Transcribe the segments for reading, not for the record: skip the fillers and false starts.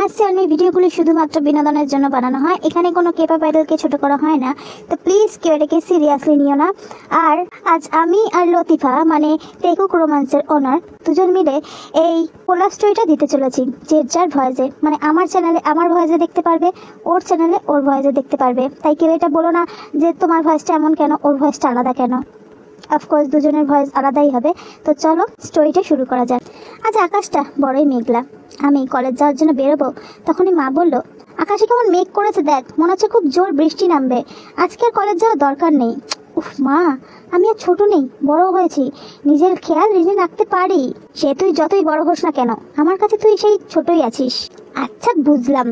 মাস চ্যানেলের ভিডিওগুলি শুধুমাত্র বিনোদনের জন্য বানানো হয়, এখানে কোনো কেপা আইডলকে ছোট করা হয় না, তো প্লিজ কেউ এটাকে সিরিয়াসলি নিও না। আর আজ আমি আর লতিফা মানে টেকুক রোমান্সের ওনার দুজন মিলে এই পোলার স্টোরিটা দিতে চলেছি, যে যার ভয়েসে, মানে আমার চ্যানেলে আমার ভয়েসে দেখতে পারবে, ওর চ্যানেলে ওর ভয়েসে দেখতে পারবে। তাই কেউ এটা বলো না যে তোমার ভয়েসটা এমন কেন, ওর ভয়েসটা আলাদা কেন। অফকোর্স দুজনের ভয়েস আলাদাই হবে। তো চলো স্টোরিটা শুরু করা যাক। আজ আকাশটা বড়ই মেঘলা। আমি কলেজ যাওয়ার জন্য বেরোবো, তখনই মা বলল, আকাশে কেমন মেঘ করেছে দেখ, মনে হচ্ছে খুব জোর বৃষ্টি নামবে, আজকে আর কলেজ যাওয়ার দরকার নেই। উফ মা, আমি আর ছোট নেই, বড় হয়েছি, নিজের খেয়াল নিজে রাখতে পারি। সে তুই যতই বড় হোস না কেন, আমার কাছে তুই সেই ছোটই আছিস। আচ্ছা বুঝলাম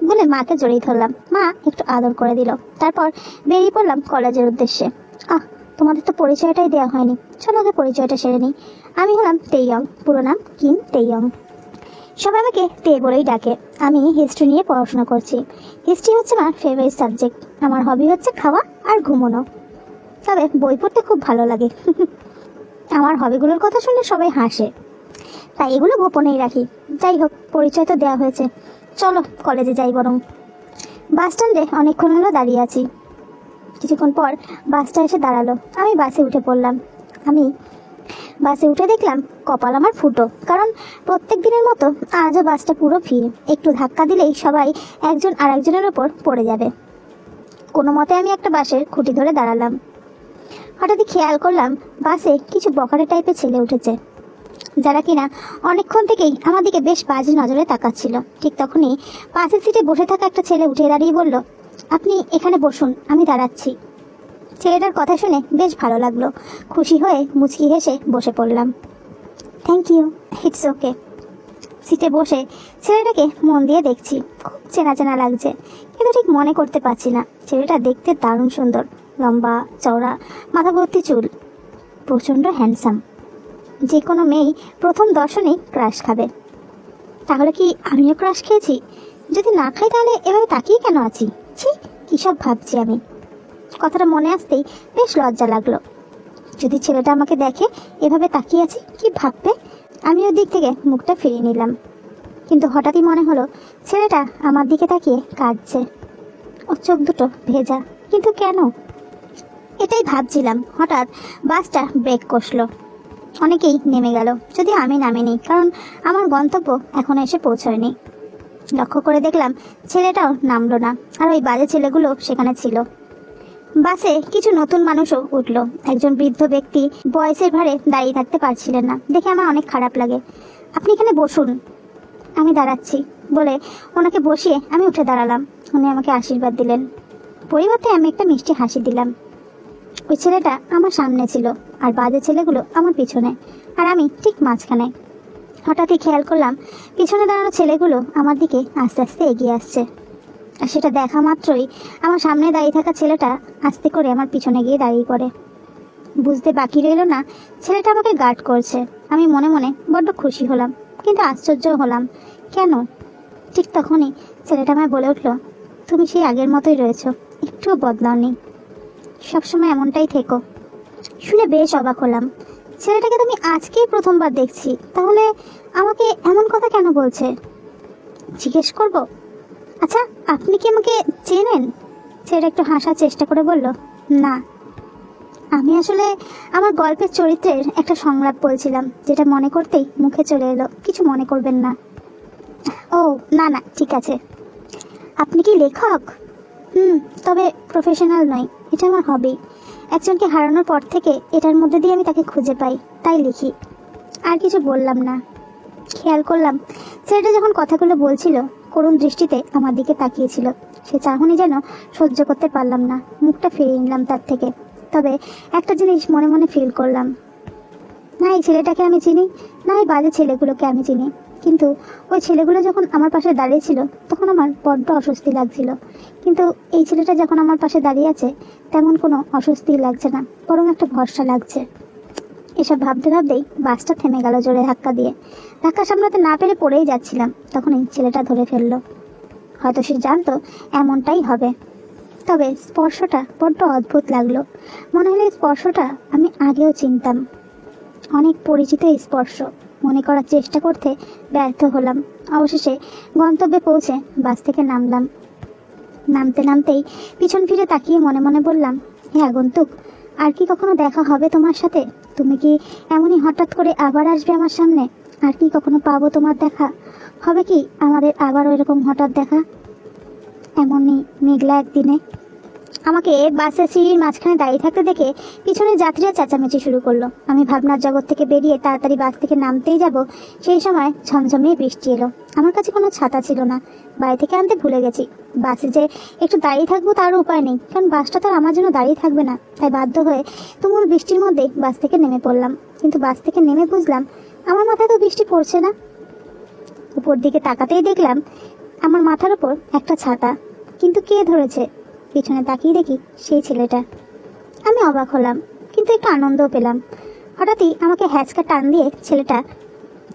বলে মাকে জড়িয়ে ধরলাম। মা একটু আদর করে দিল, তারপর বেরিয়ে পড়লাম কলেজের উদ্দেশ্যে। তোমাদের তো পরিচয়টাই দেওয়া হয়নি, চলো আগে পরিচয়টা সেরে নিই। আমি হলাম তেইয়ং, পুরো নাম কিম তেইয়ং। সবাই আমাকে তে বলেই ডাকে। আমি হিস্ট্রি নিয়ে পড়াশোনা করছি। হিস্ট্রি হচ্ছে আমার ফেভারিট সাবজেক্ট। আমার হবি হচ্ছে খাওয়া আর ঘুমানো, তবে বই পড়তে খুব ভালো লাগে। আমার হবিগুলোর কথা শুনলে সবাই হাসে, তাই এগুলো গোপনেই রাখি। যাই হোক, পরিচয় তো দেওয়া হয়েছে, চলো কলেজে যাই বরং। বাস স্ট্যান্ডে অনেকক্ষণ হলো দাঁড়িয়ে আছি। কিছুক্ষণ পর বাসটা এসে দাঁড়ালো, আমি বাসে উঠে পড়লাম। আমি বাসে উঠে দেখলাম কপাল আমার ফুটো, কারণ প্রত্যেক দিনের মতো আজও বাসটা পুরো ভিড়। একটু ধাক্কা দিলেই সবাই একজন আর একজনের ওপর পড়ে যাবে। কোনো মতে আমি একটা বাসের খুঁটি ধরে দাঁড়ালাম। হঠাৎই খেয়াল করলাম বাসে কিছু বখাটে টাইপের ছেলে উঠেছে, যারা কিনা অনেকক্ষণ থেকেই আমার দিকে বেশ বাজে নজরে তাকাচ্ছিল। ঠিক তখনই পাশের সিটে বসে থাকা একটা ছেলে উঠে দাঁড়িয়ে বলল, আপনি এখানে বসুন, আমি দাঁড়াচ্ছি। ছেলেটার কথা শুনে বেশ ভালো লাগলো। খুশি হয়ে মুচকি হেসে বসে পড়লাম। Thank you, it's okay. সিটে বসে ছেলেটাকে মন দিয়ে দেখছি। খুব চেনা চেনা লাগছে, কিন্তু ঠিক মনে করতে পারছি না। ছেলেটা দেখতে দারুণ সুন্দর, লম্বা চওড়া, মাথা ভর্তি চুল, প্রচণ্ড হ্যান্ডসাম। যে কোনো মেয়েই প্রথম দর্শনেই ক্রাশ খাবে। তাহলে কি আমিও ক্রাশ খেয়েছি? যদি না খাই তাহলে এভাবে তাকিয়ে কেন আছি? ছি, কী সব ভাবছি আমি। কথাটা মনে আসতেই বেশ লজ্জা লাগলো। যদি ছেলেটা আমাকে দেখে এভাবে তাকিয়ে আছি, কি ভাববে? আমি ওর দিক থেকে মুখটা ফিরিয়ে নিলাম, কিন্তু হঠাৎই মনে হলো ছেলেটা আমার দিকে তাকিয়ে কাঁদছে। ওর চোখ দুটো ভেজা, কিন্তু কেন? এটাই ভাবছিলাম, হঠাৎ বাসটা ব্রেক কষলো। অনেকেই নেমে গেল, যদি আমি নামিনি, কারণ আমার গন্তব্য এখনো এসে পৌঁছয়নি। লক্ষ্য করে দেখলাম ছেলেটাও নামলো না, আর ওই বাজে ছেলেগুলো সেখানে ছিল। বাসে কিছু নতুন মানুষও উঠল। একজন বৃদ্ধ ব্যক্তি বয়সের ভারে দাঁড়িয়ে থাকতে পারছিলেন না, দেখে আমার অনেক খারাপ লাগে। আপনি এখানে বসুন, আমি দাঁড়াচ্ছি বলে ওনাকে বসিয়ে আমি উঠে দাঁড়ালাম। উনি আমাকে আশীর্বাদ দিলেন, পরিবর্তে আমি একটা মিষ্টি হাসি দিলাম। ওই ছেলেটা আমার সামনে ছিল, আর বাজে ছেলেগুলো আমার পিছনে, আর আমি ঠিক মাঝখানে। হঠাৎই খেয়াল করলাম পিছনে দাঁড়ানো ছেলেগুলো আমার দিকে আস্তে আস্তে এগিয়ে আসছে, আর সেটা দেখা মাত্রই আমার সামনে দাঁড়িয়ে থাকা ছেলেটা আস্তে করে আমার পিছনে গিয়ে দাঁড়িয়ে পড়ে। বুঝতে বাকি রইল না ছেলেটা আমাকে গার্ড করছে। আমি মনে মনে বড্ড খুশি হলাম, কিন্তু আশ্চর্যও হলাম। কেন? ঠিক তখনই ছেলেটা আমায় বলে উঠল, তুমি সেই আগের মতোই রয়েছো, একটুও বদলাওনি, সবসময় এমনটাই থেকো। শুনে বেশ অবাক হলাম। ছেলেটাকে তুমি আজকেই প্রথমবার দেখছি, তাহলে আমাকে এমন কথা কেন বলছে? জিজ্ঞেস করব? আচ্ছা, আপনি কি আমাকে চেনেন? ছেলেটা একটু হাসার চেষ্টা করে বলল, না, আমি আসলে আমার গল্পের চরিত্রের একটা সংলাপ বলছিলাম, যেটা মনে করতেই মুখে চলে এলো। কিছু মনে করবেন না। ও না না, ঠিক আছে। আপনি কি লেখক? তবে প্রফেশনাল নয়, এটা আমার হবি। একজনকে হারানোর পর থেকে এটার মধ্যে দিয়ে আমি তাকে খুঁজে পাই, তাই লিখি। আর কিছু বললাম না। খেয়াল করলাম ছেলেটা যখন কথাগুলো বলছিল করুণ দৃষ্টিতে আমার দিকে তাকিয়েছিল। সে চাহনি যেন সহ্য করতে পারলাম না, মুখটা ফিরিয়ে নিলাম তার থেকে। তবে একটা জিনিস মনে মনে ফিল করলাম, না এই ছেলেটাকে আমি চিনি, না এই বাজে ছেলেগুলোকে আমি চিনি, কিন্তু ওই ছেলেগুলো যখন আমার পাশে দাঁড়িয়েছিল তখন আমার বড্ড অস্বস্তি লাগছিল, কিন্তু এই ছেলেটা যখন আমার পাশে দাঁড়িয়ে আছে তেমন কোনো অস্বস্তি লাগছে না, বরং একটা ভরসা লাগছে। এসব ভাবতে ভাবতেই বাসটা থেমে গেল জোরে ধাক্কা দিয়ে। ধাক্কা সামলাতে না পেরে পড়েই যাচ্ছিলাম, তখনই ছেলেটা ধরে ফেললো। হয়তো সে জানতো এমনটাই হবে, তবে স্পর্শটা বড্ড অদ্ভুত লাগলো। মনে হলো এই স্পর্শটা আমি আগেও চিনতাম, অনেক পরিচিত এই স্পর্শ। মনে করার চেষ্টা করতে ব্যর্থ হলাম। অবশেষে গন্তব্যে পৌঁছে বাস থেকে নামলাম। নামতে নামতেই পিছন ফিরে তাকিয়ে মনে মনে বললাম, হে আগন্তুক, আর কি কখনো দেখা হবে তোমার সাথে? তুমি কি এমনই হঠাৎ করে আবার আসবে আমার সামনে? আর কি কখনো পাবো তোমার দেখা? হবে কি আমাদের আবার এরকম হঠাৎ দেখা, এমনই মেঘলা একদিনে? আমাকে বাসের সিঁড়ির মাঝখানে দাঁড়িয়ে থাকতে দেখে পিছনের যাত্রীরা চেঁচামেচি শুরু করলো। আমি ভাবনার জগৎ থেকে বেরিয়ে তাড়াতাড়ি বাস থেকে নামতেই যাব, সেই সময় ঝমঝমিয়ে বৃষ্টি এলো। আমার কাছে কোনো ছাতা ছিল না, বাড়ি থেকে আনতে ভুলে গেছি। বাসে যে একটু দাঁড়িয়ে থাকবো তারও উপায় নেই, কারণ বাসটা তো আমার জন্য দাঁড়িয়ে থাকবে না। তাই বাধ্য হয়ে তুমুল বৃষ্টির মধ্যেই বাস থেকে নেমে পড়লাম। কিন্তু বাস থেকে নেমে বুঝলাম আমার মাথায় তো বৃষ্টি পড়ছে না। উপর দিকে তাকাতেই দেখলাম আমার মাথার উপর একটা ছাতা, কিন্তু কে ধরেছে? পিছনে তাকিয়ে দেখি সেই ছেলেটা। আমি অবাক হলাম, কিন্তু একটু আনন্দও পেলাম। হঠাৎই আমাকে হ্যাচকা টান দিয়ে ছেলেটা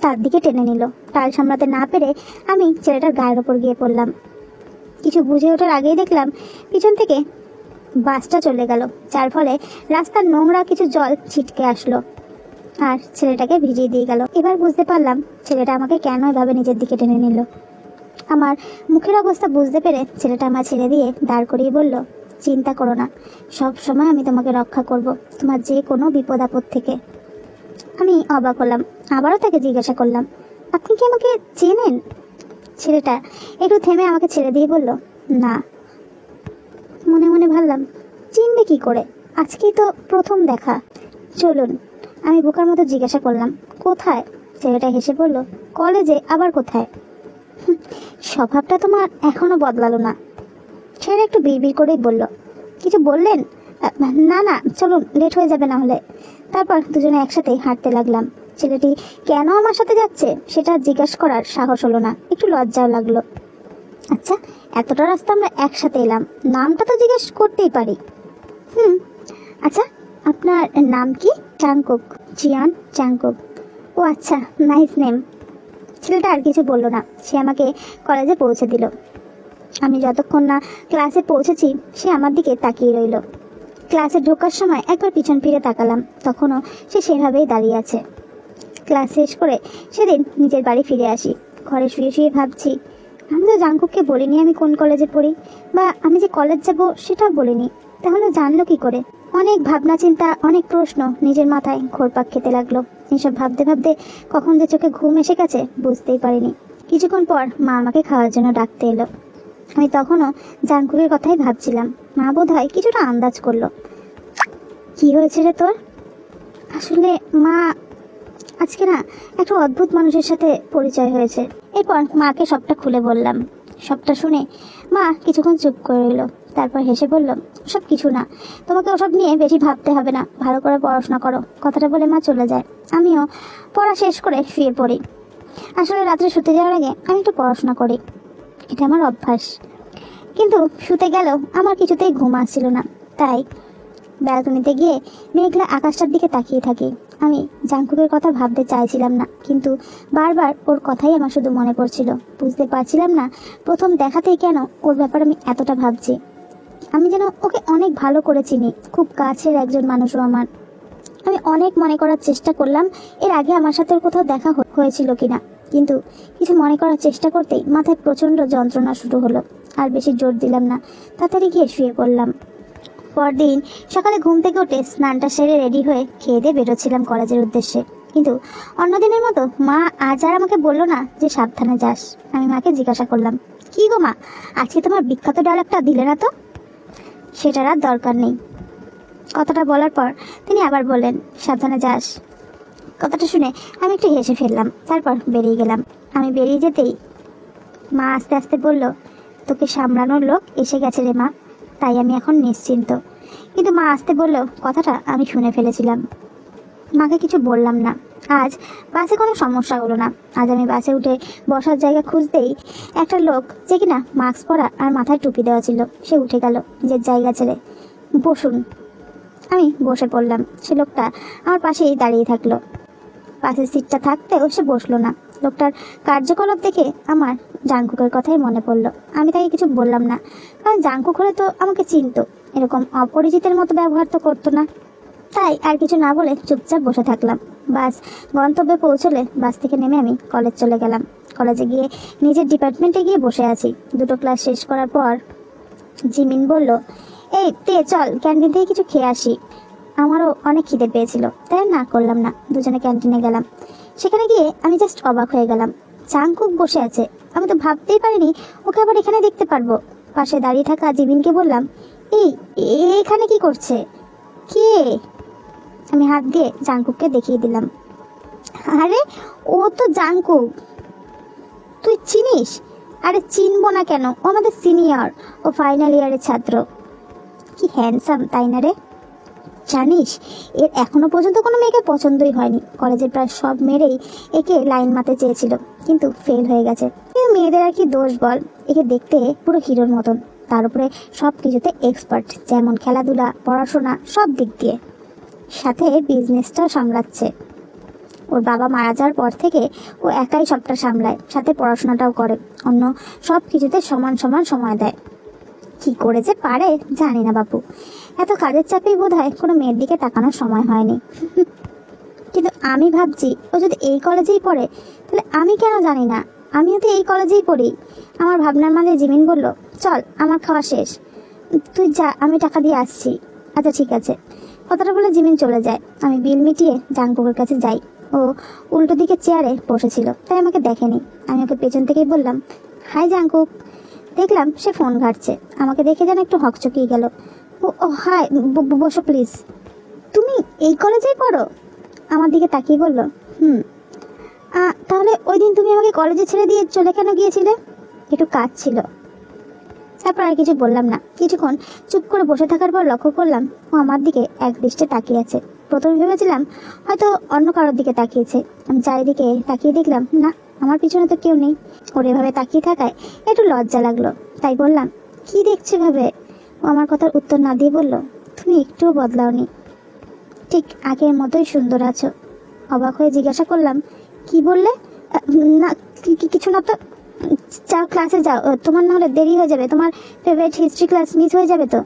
তার দিকে টেনে নিল। টাল সামলাতে না পেরে আমি ছেলেটার গায়ের ওপর গিয়ে পড়লাম। কিছু বুঝে ওঠার আগেই দেখলাম পিছন থেকে বাসটা চলে গেল, যার ফলে রাস্তার নোংরা কিছু জল ছিটকে আসলো আর ছেলেটাকে ভিজিয়ে দিয়ে গেল। এবার বুঝতে পারলাম ছেলেটা আমাকে কেন এভাবে নিজের দিকে টেনে নিল। আমার মুখের অবস্থা বুঝতে পেরে ছেলেটা আমার ছেড়ে দিয়ে দাঁড় করিয়ে বলল, চিন্তা করো না, সব সময় আমি তোমাকে রক্ষা করব, তোমার যে কোনো বিপদ আপদ থেকে। আমি অবাক হলাম, আবারও তাকে জিজ্ঞাসা করলাম, আপনি কি আমাকে চেনেন? ছেলেটা একটু থেমে আমাকে ছেড়ে দিয়ে বলল, না। মনে মনে ভাবলাম, চিনবে কি করে, আজকেই তো প্রথম দেখা। চলুন। আমি বোকার মতো জিজ্ঞাসা করলাম, কোথায়? ছেলেটা হেসে বলল, কলেজে। আবার কোথায়? স্বভাবটা তোমার এখনো বদলালো না। ছেলে একটু বিড়বিড় করেই বলল, কিছু বললেন? না না, চলুন, লেট হয়ে যাবে না হলে। তারপর দুজনে একসাথে হাঁটতে লাগলাম। ছেলেটি কেন আমার সাথে যাচ্ছে সেটা জিজ্ঞাসা করার সাহস হলো না, একটু লজ্জাও লাগলো। আচ্ছা, এতটা রাস্তা আমরা একসাথে এলাম, নামটা তো জিজ্ঞেস করতেই পারি। আচ্ছা, আপনার নাম কি? চাংকুক, জিয়ান চাংকুক। ও আচ্ছা, নাইস নেম। ছেলেটা আর কিছু বললো না, সে আমাকে কলেজে পৌঁছে দিল। আমি যতক্ষণ না ক্লাসে পৌঁছেছি সে আমার দিকে তাকিয়ে রইল। ক্লাসে ঢোকার সময় একবার পিছন ফিরে তাকালাম, তখনও সে সেভাবেই দাঁড়িয়ে আছে। ক্লাস শেষ করে সেদিন নিজের বাড়ি ফিরে আসি। ঘরে শুয়ে শুয়ে ভাবছি, আমি তো জাংকুককে বলিনি আমি কোন কলেজে পড়ি, বা আমি যে কলেজ যাব সেটাও বলিনি, তাহলে জানলো কি করে? অনেক ভাবনা চিন্তা, অনেক প্রশ্ন নিজের মাথায় ঘোরপাক খেতে লাগলো। এসব ভাবতে ভাবতে কখন যে চোখে ঘুম এসে গেছে বুঝতেই পারিনি। কিছুক্ষণ পর মা আমাকে খাওয়ার জন্য ডাকতে এলো। আমি তখনও জাংকুকের কথাই ভাবছিলাম। মা বোধহয় কিছুটা আন্দাজ করলো। কি হয়েছে রে তোর? আসলে মা, আজকে না একটা অদ্ভুত মানুষের সাথে পরিচয় হয়েছে। এরপর মাকে সবটা খুলে বললাম। সবটা শুনে মা কিছুক্ষণ চুপ করে রইল, তারপর হেসে বলল, ওসব কিছু না, তোমাকে ওসব নিয়ে বেশি ভাবতে হবে না, ভালো করে পড়াশোনা করো। কথাটা বলে মা চলে যায়। আমিও পড়া শেষ করে শুয়ে পড়ি। আসলে রাত্রে শুতে যাওয়ার আগে আমি একটু পড়াশোনা করি, এটা আমার অভ্যাস। কিন্তু শুতে গেলেও আমার কিছুতেই ঘুম আসছিল না, তাই ব্যালকনিতে গিয়ে মেঘলা আকাশটার দিকে তাকিয়ে থাকি। আমি জাংকুকের কথা ভাবতে চাইছিলাম না, কিন্তু বারবার ওর কথাই আমার শুধু মনে পড়ছিল। বুঝতে পারছিলাম না প্রথম দেখাতেই কেন ওর ব্যাপারে আমি এতটা ভাবছি। আমি যেন ওকে অনেক ভালো করে চিনি, খুব কাছের একজন মানুষও আমার। আমি অনেক মনে করার চেষ্টা করলাম এর আগে আমার সাথে ওর কোথাও দেখা হয়েছিল কিনা, কিন্তু কিছু মনে করার চেষ্টা করতেই মাথায় প্রচণ্ড যন্ত্রণা শুরু হলো। আর বেশি জোর দিলাম না, তাড়াতাড়ি গিয়ে শুয়ে পড়লাম। পরদিন সকালে ঘুম থেকে উঠে স্নানটা সেরে রেডি হয়ে খেয়ে দিয়ে বেরোচ্ছিলাম কলেজের উদ্দেশ্যে। কিন্তু অন্যদিনের মতো মা আজ আর আমাকে বললো না যে সাবধানে যাস। আমি মাকে জিজ্ঞাসা করলাম, কি গো মা, আজকে তোমার বিখ্যাত ডায়লগটা দিলে না তো? সেটার আর দরকার নেই। কথাটা বলার পর তিনি আবার বললেন, সাবধানে যাস। কথাটা শুনে আমি একটু হেসে ফেললাম, তারপর বেরিয়ে গেলাম। আমি বেরিয়ে যেতেই মা আস্তে আস্তে বলল, তোকে সামলানোর লোক এসে গেছে রে মা, তাই আমি এখন নিশ্চিন্ত। কিন্তু মা আসতে বললেও কথাটা আমি শুনে ফেলেছিলাম। মাকে কিছু বললাম না। আজ বাসে কোনো সমস্যা হলো না। আজ আমি বাসে উঠে বসার জায়গা খুঁজতেই একটা লোক, যে কিনা মাস্ক পরা আর মাথায় টুপি দেওয়া ছিল, সে উঠে গেল নিজের জায়গা ছেড়ে। বসুন। আমি বসে পড়লাম। সে লোকটা আমার পাশেই দাঁড়িয়ে থাকলো। পাশের সিটটা থাকতেও সে বসলো না। লোকটার কার্যকলাপ দেখে আমার জাংকুকের কথাই মনে পড়লো। আমি তাকে কিছু বললাম না, কারণ জাংকুক হলে তো আমাকে চিনতো, এরকম অপরিচিতের মতো ব্যবহার তো করতো না। তাই আর কিছু না বলে চুপচাপ বসে থাকলাম। বাস গন্তব্যে পৌঁছলে বাস থেকে নেমে আমি কলেজ চলে গেলাম। কলেজে গিয়ে নিজের ডিপার্টমেন্টে গিয়ে বসে আছি। দুটো ক্লাস শেষ করার পর জিমিন বলল, এই তে চল ক্যান্টিন থেকে কিছু খেয়ে আসি। আমারও অনেক খিদে পেয়েছিল, তাই না করলাম না, দুজনে ক্যান্টিনে গেলাম। সেখানে গিয়ে আমি জাস্ট অবাক হয়ে গেলাম। জাংকুক বসে আছে, আমি তো ভাবতেই পারিনি ওকে আবার এখানে দেখতে পারবো। পাশে দাঁড়িয়ে থাকা জিমিনকে বললাম, এই এখানে কি করছে, কে? আমি হাত দিয়ে জাংকুককে দেখিয়ে দিলাম। আরে ও তো জাংকুক, তুই চিনিস? আরে চিনবো না কেন, ও আমাদের সিনিয়র, ও ফাইনাল ইয়ারের ছাত্র। কি হ্যান্ডসাম তাই না রে? জানিস এর এখনো পর্যন্ত কোনো মেয়েকে পছন্দই হয়নি। কলেজের প্রায় সব মেয়েরাই একে লাইন মারতে চেয়েছিল, কিন্তু ফেল হয়ে গেছে। কিন্তু মেয়েদের আর কি দোষ বল, একে দেখতে পুরো হিরোর মতন, তার উপরে সব কিছুতে এক্সপার্ট, যেমন খেলাধুলা, পড়াশোনা, সব দিক দিয়ে। সাথে বিজনেসটাও সামলাচ্ছে। ওর বাবা মারা যাওয়ার পর থেকে ও একাই সবটা সামলায়, সাথে পড়াশোনাটাও করে, অন্য সব কিছুতে সমান সমান সময় দেয়। কি করে যে পারে জানি না বাপু, এত কাজের চাপেই বোধ হয় কোনো মেয়ের দিকে তাকানোর সময় হয়নি। কিন্তু আমি ভাবছি ও যদি এই কলেজেই পড়ে তাহলে আমি কেন জানি না, আমিও তো এই কলেজেই পড়ি। আমার ভাবনার মাঝে জিমিন বলল, চল আমার খাওয়া শেষ, তুই যা, আমি টাকা দিয়ে আসছি। আচ্ছা ঠিক আছে। কথাটা বলে জিমিন চলে যায়। আমি বিল মিটিয়ে জাংকুকের কাছে যাই। ও উল্টো দিকে চেয়ারে বসেছিল, তাই আমাকে দেখেনি। আমি ওকে পেছন থেকেই বললাম, হাই জাংকুক। দেখলাম সে ফোন ঘাটছে, আমাকে দেখে যেন একটু হকচকিয়ে গেল। ও হাই, বসো প্লিজ। তুমি এই কলেজেই পড়ো? আমার দিকে তাকিয়ে বলল, তাহলে ওই দিন তুমি আমাকে কলেজে ছেড়ে দিয়ে চলে কেন গিয়েছিলে? একটু কাজ ছিল। তারপর আর কিছু বললাম না। কিছুক্ষণ চুপ করে বসে থাকার পর লক্ষ্য করলাম ও আমার দিকে এক দৃষ্টে তাকিয়ে আছে। প্রথমে ভেবেছিলাম হয়তো অন্য কারোর দিকে তাকিয়েছে। আমি চারিদিকে তাকিয়ে দেখলাম না, আমার পিছনে তো কেউ নেই। ওর এভাবে তাকিয়ে থাকায় একটু লজ্জা লাগলো, তাই বললাম, কি দেখছে ভাবে? ও আমার কথার উত্তর না দিয়ে বলল, তুমি একটুও বদলাওনি, ঠিক আগের মতোই সুন্দর আছো। অবাক হয়ে জিজ্ঞাসা করলাম, কি বললে? না কিছু না তো। যাও ক্লাসে যাও, তোমার না হলে দেরি হয়ে যাবে, তোমার ফেভারিট হিস্ট্রি ক্লাস মিস হয়ে যাবে তো।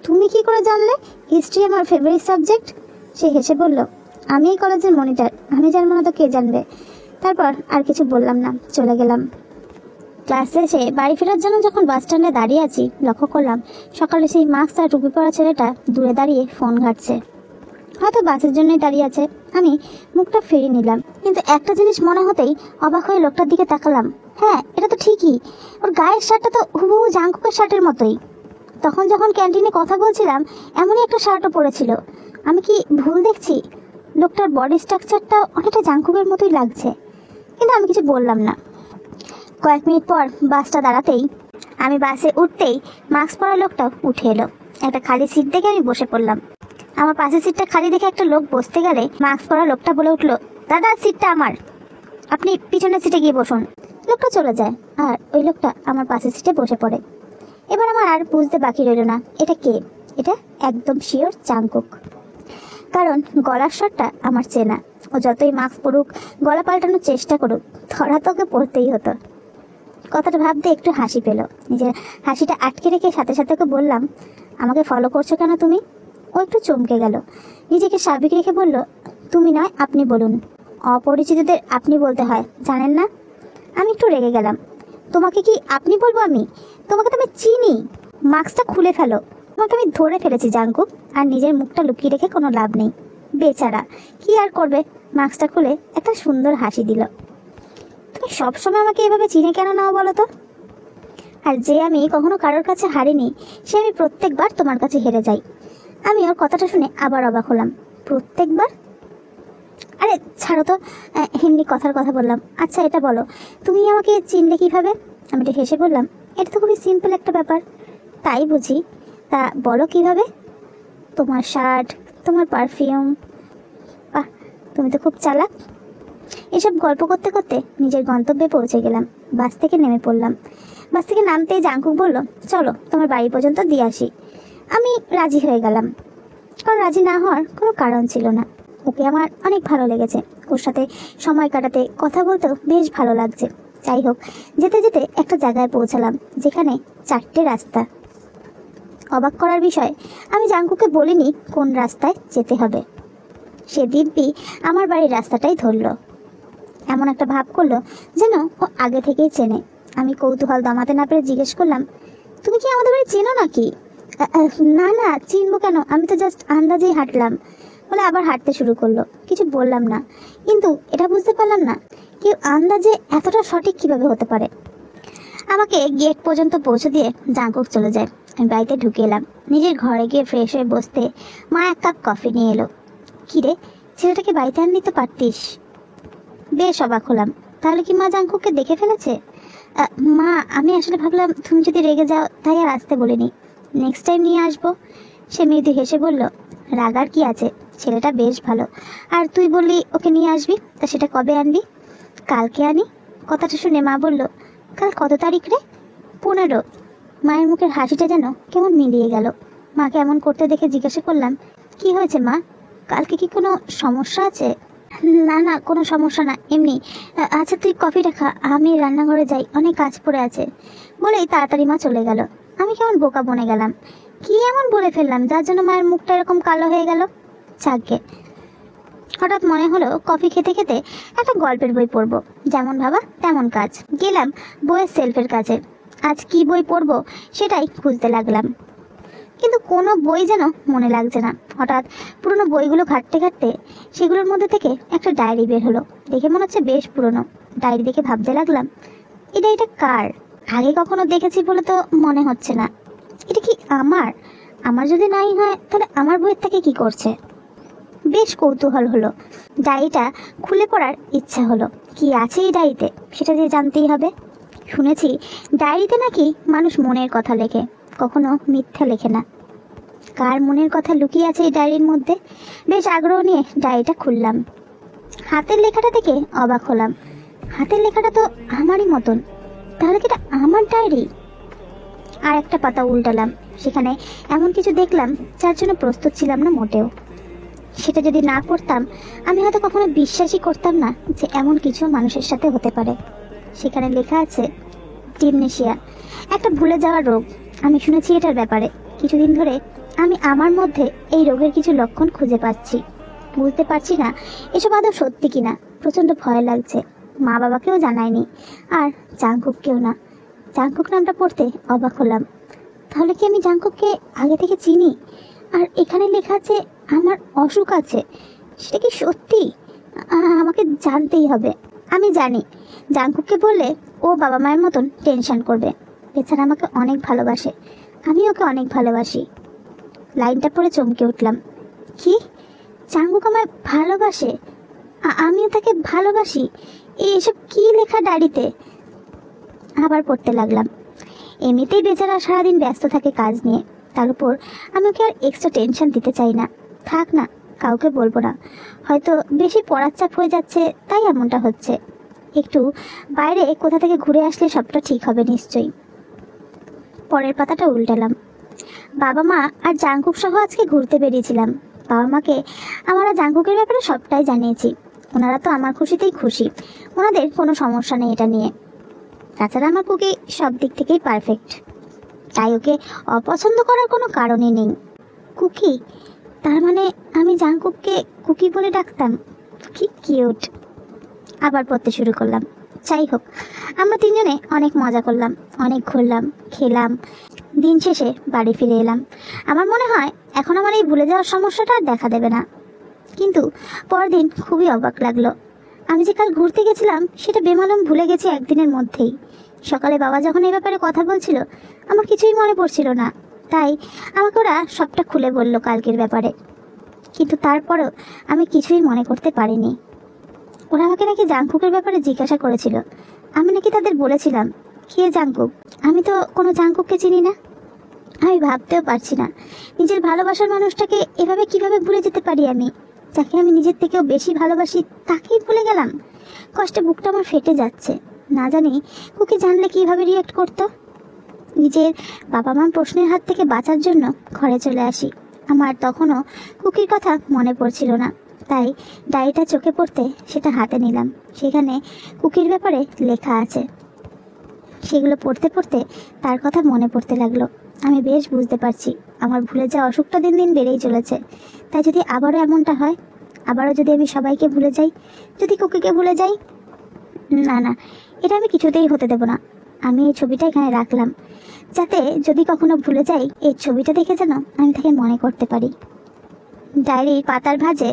তুমি কি করে জানলে হিস্ট্রি আমার ফেভারিট সাবজেক্ট? সে হেসে বলল, আমি এই কলেজের মনিটর, আমি জানবো না তো কে জানবে। তারপর আর কিছু বললাম না, চলে গেলাম। ক্লাস শেষে বাড়ি ফেরার জন্য যখন বাস স্ট্যান্ডে দাঁড়িয়ে আছি, লক্ষ্য করলাম সকালে সেই মাস্ক আর টুপি পরা ছেলেটা দূরে দাঁড়িয়ে ফোন ঘাটছে। হয়তো বাসের জন্যই দাঁড়িয়ে আছে। আমি মুখটা ফিরিয়ে নিলাম, কিন্তু একটা জিনিস মনে হতেই অবাক হয়ে লোকটার দিকে তাকালাম। হ্যাঁ, এটা তো ঠিকই, ওর গায়ের শার্টটা তো হুবহু জাংকুকের শার্টের মতোই। তখন যখন ক্যান্টিনে কথা বলছিলাম এমনই একটা শার্টও পরেছিল। আমি কি ভুল দেখছি? লোকটার বডি স্ট্রাকচারটা অনেকটা জাংকুকের মতোই লাগছে। কিন্তু আমি কিছু বললাম না। কয়েক মিনিট পর বাসটা দাঁড়াতেই, আমি বাসে উঠতেই মাস্ক পরা লোকটা উঠে এলো। একটা খালি সিট দেখে আমি বসে পড়লাম। আমার পাশের সিটটা খালি দেখে একটা লোক বসতে গেলে মাস্ক পরা লোকটা বলে উঠলো, দাদা সিটটা আমার, আপনি পিছনের সিটে গিয়ে বসুন। লোকটা চলে যায় আর ওই লোকটা আমার পাশের সিটে বসে পড়ে। এবার আমার আর বুঝতে বাকি রইল না এটা কে। এটা একদম শিওর জাংকুক, কারণ গলার স্বরটা আমার চেনা। ও যতই মাস্ক পরুক, গলা পাল্টানোর চেষ্টা করুক, ধরা তোকে পড়তেই হতো। কথাটা ভাবতে একটু হাসি পেল। নিজের হাসিটা আটকে রেখে সাথে সাথে ওকে বললাম, আমাকে ফলো করছো কেন তুমি? ও একটু চমকে গেল, নিজেকে স্বাভাবিক রেখে বলল, তুমি নয় আপনি বলুন, অপরিচিতদের আপনি বলতে হয়, জানেন না? আমি একটু রেগে গেলাম। তোমাকে কি আপনি বলবো? আমি তোমাকে তো আমি চিনি। মাস্কটা খুলে ফেলো, তোমাকে আমি ধরে ফেলেছি জাংকুক। আর নিজের মুখটা লুকিয়ে রেখে কোনো লাভ নেই, বেচারা কি আর করবে। মাস্কটা খুলে একটা সুন্দর হাসি দিল। তুমি সবসময় আমাকে এভাবে চিনে কেন নাও বলো তো? আর যে আমি কখনো কারোর কাছে হারিনি, সে আমি প্রত্যেকবার তোমার কাছে হেরে যাই। আমি ওর কথাটা শুনে আবার অবাক হলাম। প্রত্যেকবার? আরে ছাড়ো তো, এমনি কথার কথা বললাম। আচ্ছা এটা বলো, তুমি আমাকে চিনলে কিভাবে? আমি তো হেসে বললাম, এটা তো খুবই সিম্পল একটা ব্যাপার। তাই বুঝি? তা বলো কিভাবে? তোমার শার্ট, তোমার পারফিউম। বাহ, তুমি তো খুব চালাক। এসব গল্প করতে করতে নিজের গন্তব্যে পৌঁছে গেলাম। বাস থেকে নেমে পড়লাম। বাস থেকে নামতেই জাংকুক বলল, চলো তোমার বাড়ি পর্যন্ত দিয়ে আসি। আমি রাজি হয়ে গেলাম, কারণ রাজি না হওয়ার কোনো কারণ ছিল না। ওকে আমার অনেক ভালো লেগেছে, ওর সাথে সময় কাটাতে, কথা বলতেও বেশ ভালো লাগছে। যাই হোক, যেতে যেতে একটা জায়গায় পৌঁছালাম যেখানে 4টে রাস্তা। অবাক করার বিষয়, আমি জাংকুকে বলিনি কোন রাস্তায় যেতে হবে। সে দিব্যি আমার বাড়ির রাস্তাটাই ধরল। এমন একটা ভাব করলো যেন ও আগে থেকেই চেনে। আমি কৌতূহল দমাতে না পেরে জিজ্ঞেস করলাম, তুমি কি আমাদের বাড়ি চেনো নাকি? না না, চিনবো কেন, আমি তো জাস্ট আন্দাজেই হাঁটলাম বলে আবার হাঁটতে শুরু করলো। কিছু বললাম না, কিন্তু এটা বুঝতে পারলাম না কেউ আন্দাজে এতটা সঠিক কিভাবে হতে পারে। আমাকে গেট পর্যন্ত পৌঁছে দিয়ে জাঙ্কুক চলে যায়। আমি বাড়িতে ঢুকে এলাম। নিজের ঘরে গিয়ে ফ্রেশ হয়ে বসতে মা এক কাপ কফি নিয়ে এলো। কিরে, ছেলেটাকে বাড়িতে আন নিতে পারতিস। বেশ অবাক হলাম। তাহলে কি মা জাঙ্কুককে দেখে ফেলেছে? মা, আমি আসলে ভাবলাম তুমি যদি রেগে যাও তাই আর আসতে বলিনি, নেক্সট টাইম নিয়ে আসবো। সে মৃদু হেসে বলল, রাগার কি আছে, ছেলেটা বেশ ভালো। আর তুই বললি ওকে নিয়ে আসবি, তা সেটা কবে আনবি? কালকে আনি। কথাটা শুনে মা বলল, কাল কত তারিখ রে? 15। মায়ের মুখের হাসিটা যেন কেমন মিলিয়ে গেল। মাকে এমন করতে দেখে জিজ্ঞাসা করলাম, কি হয়েছে মা, কালকে কি কোনো সমস্যা আছে? না না, কোনো সমস্যা না, এমনি। আচ্ছা তুই কফিটা খা, আমি রান্নাঘরে যাই, অনেক কাজ পড়ে আছে। বলেই তাড়াতাড়ি মা চলে গেল। আমি কেমন বোকা বনে গেলাম, কি এমন বলে ফেললাম যার জন্য মায়ের মুখটা এরকম কালো হয়ে গেল। যাকগে, হঠাৎ মনে হলো কফি খেতে খেতে একটা গল্পের বই পড়বো। যেমন ভাবা তেমন কাজ। গেলাম বইয়ের সেলফের কাছে। আজ কি বই পড়বো সেটাই খুঁজতে লাগলাম, কিন্তু কোনো বই যেন মনে লাগছে না। হঠাৎ পুরনো বইগুলো ঘাঁটতে ঘাঁটতে সেগুলোর মধ্যে থেকে একটা ডায়েরি বের হলো। দেখে মনে হচ্ছে বেশ পুরনো। ডায়েরি দেখে ভাবতে লাগলাম, এটা কার? আগে কখনো দেখেছি বলে তো মনে হচ্ছে না। এটা কি আমার? আমার যদি নাই হয় তাহলে আমার বইয়ের থেকে কি করছে? বেশ কৌতূহল হলো। ডায়েরিটা খুলে পড়ার ইচ্ছা হলো। কি আছে এই ডায়েরিতে সেটা যে জানতেই হবে। শুনেছি ডায়েরিতে নাকি মানুষ মনের কথা লেখে, কখনো মিথ্যা লেখে না। কার মনের কথা লুকিয়ে আছে এই ডায়েরির মধ্যে? বেশ আগ্রহ নিয়ে ডায়েরিটা খুললাম। হাতের লেখাটা দেখে অবাক হলাম। হাতের লেখাটা তো আমারই মতন, তাহলে কি এটা আমার ডায়েরি? আর একটা পাতা উল্টালাম। সেখানে এমন কিছু দেখলাম যার জন্য প্রস্তুত ছিলাম না মোটেও। সেটা যদি না পড়তাম আমি হয়তো কখনো বিশ্বাসই করতাম না যে এমন কিছু মানুষের সাথে হতে পারে। সেখানে লেখা আছে ডিমনেশিয়া, একটা ভুলে যাওয়া রোগ। আমি শুনেছি এটার ব্যাপারে। কিছুদিন ধরে আমি আমার মধ্যে এই রোগের কিছু লক্ষণ খুঁজে পাচ্ছি। বুঝতে পারছি না এসব আদৌ সত্যি কিনা। প্রচণ্ড ভয় লাগছে। মা বাবাকেও জানাইনি, আর জাঙ্কুককেও না। জাঙ্কুক নামটা পড়তে অবাক হলাম। তাহলে কি আমি জাঙ্কুককে আগে থেকে চিনি? আর এখানে লেখা আছে আমার অসুখ আছে, সেটা কি সত্যি? আমাকে জানতেই হবে। আমি জানি জাঙ্কুককে বললে ও বাবা মায়ের মতন টেনশন করবে। এছাড়া আমাকে অনেক ভালোবাসে, আমি ওকে অনেক ভালোবাসি। লাইনটা পড়ে চমকে উঠলাম। কি, জাঙ্কুক আমায় ভালোবাসে? আমিও তাকে ভালোবাসি? এইসব কি লেখা ডায়েরিতে? আবার পড়তে লাগলাম। এমনিতেই বেচারা সারাদিন ব্যস্ত থাকে কাজ নিয়ে, তার উপর আমি ওকে আর এক্সট্রা টেনশন দিতে চাই না। থাক না, কাউকে বলবো না। হয়তো বেশি পড়ার চাপ হয়ে যাচ্ছে তাই এমনটা হচ্ছে। একটু বাইরে কোথা থেকে ঘুরে আসলে সবটা ঠিক হবে নিশ্চয়ই। পরের পাতাটা উল্টালাম। বাবা মা আর জাঙ্কুক সহ আজকে ঘুরতে বেরিয়েছিলাম। বাবা মাকে আমরা জাঙ্কুকের ব্যাপারে সবটাই জানিয়েছি। ওনারা তো আমার খুশিতেই খুশি, ওনাদের কোনো সমস্যা নেই এটা নিয়ে। তাছাড়া আমার কুকি সব দিক থেকেই পারফেক্ট, তাই ওকে অপছন্দ করার কোনো কারণই নেই। কুকি, তার মানে আমি জাঙ্কুককে কুকি বলে ডাকতাম? কি কিউট। আবার পড়তে শুরু করলাম। যাই হোক, আমরা তিনজনে অনেক মজা করলাম, অনেক ঘুরলাম, খেলাম। দিন শেষে বাড়ি ফিরে এলাম। আমার মনে হয় এখন আমার এই ভুলে যাওয়ার সমস্যাটা আর দেখা দেবে না। কিন্তু পরদিন খুবই অবাক লাগলো। আমি যে কাল ঘুরতে গেছিলাম সেটা বেমালুম ভুলে গেছি একদিনের মধ্যেই। সকালে বাবা যখন এই ব্যাপারে কথা বলছিল আমার কিছুই মনে পড়ছিল না, তাই আমাকে ওরা সবটা খুলে বলল কালকের ব্যাপারে। কিন্তু তারপরেও আমি কিছুই মনে করতে পারিনি। ওরা আমাকে নাকি জাঙ্কুকের ব্যাপারে জিজ্ঞাসা করেছিল। আমি নাকি তাদের বলেছিলাম, কে জাঙ্কুক? আমি তো কোনো জাঙ্কুককে চিনি না। আমি ভাবতেও পারছি না নিজের ভালোবাসার মানুষটাকে এভাবে কিভাবে ভুলে যেতে পারি আমি। যাকে আমি নিজের থেকেও বেশি ভালোবাসি তাকেই ভুলে গেলাম। কষ্টে বুকটা আমার ফেটে যাচ্ছে। না জানি কুকি জানলে কিভাবে রিয়েক্ট করতো। নিজের বাবা মার প্রশ্নের হাত থেকে বাঁচার জন্য ঘরে চলে আসি। আমার তখনও কুকির কথা মনে পড়ছিল না, তাই ডায়েরিটা চোখে পড়তে সেটা হাতে নিলাম। সেখানে কুকির ব্যাপারে লেখা আছে। সেগুলো পড়তে পড়তে তার কথা মনে পড়তে লাগলো। আমি বেশ বুঝতে পারছি আমার ভুলে যাওয়া অসুখটা দিন দিন বেড়েই চলেছে। তাই যদি আবারও এমনটা হয়, আবারও যদি আমি সবাইকে ভুলে যাই, যদি কুকিকে ভুলে যাই, না না, এটা আমি কিছুতেই হতে দেব না। আমি এই ছবিটা এখানে রাখলাম, যাতে যদি কখনো ভুলে যাই এই ছবিটা দেখে যেন আমি তাকে মনে করতে পারি। ডায়েরির পাতার ভাঁজে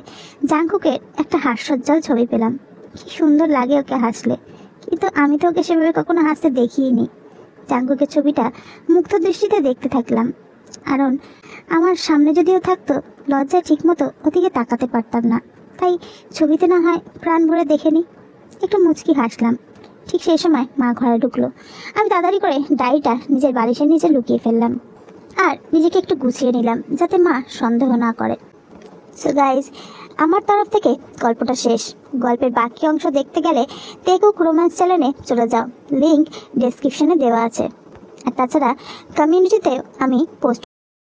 জাংকুকের একটা হাস্যোজ্জ্বল ছবি পেলাম। কি সুন্দর লাগে ওকে হাসলে, কিন্তু আমি তো ওকে সেভাবে কখনো হাসতে দেখিনি। জাংকুকের ছবিটা মুগ্ধ দৃষ্টিতে দেখতে থাকলাম, কারণ আমার সামনে যদিও থাকতো লজ্জায় ঠিক মতো ওদিকে তাকাতে পারতাম না। তাই ছবিতে না হয় প্রাণ ভরে দেখে নি। একটু মুচকি হাসলাম। ঠিক সেই সময় মা ঘরে ঢুকলো। আমি তাড়াতাড়ি করে ডায়েরিটা নিজের বালিশের নিচে লুকিয়ে ফেললাম আর নিজেকে একটু গুছিয়ে নিলাম, যাতে মা সন্দেহ না করে। সো গাইজ, আমার তরফ থেকে গল্পটা শেষ। গল্পের বাকি অংশ দেখতে গেলে টেকুক রোম্যান্স চ্যানেলে চলে যাও, লিঙ্ক ডেসক্রিপশনে দেওয়া আছে। আর তাছাড়া কমিউনিটিতে আমি পোস্ট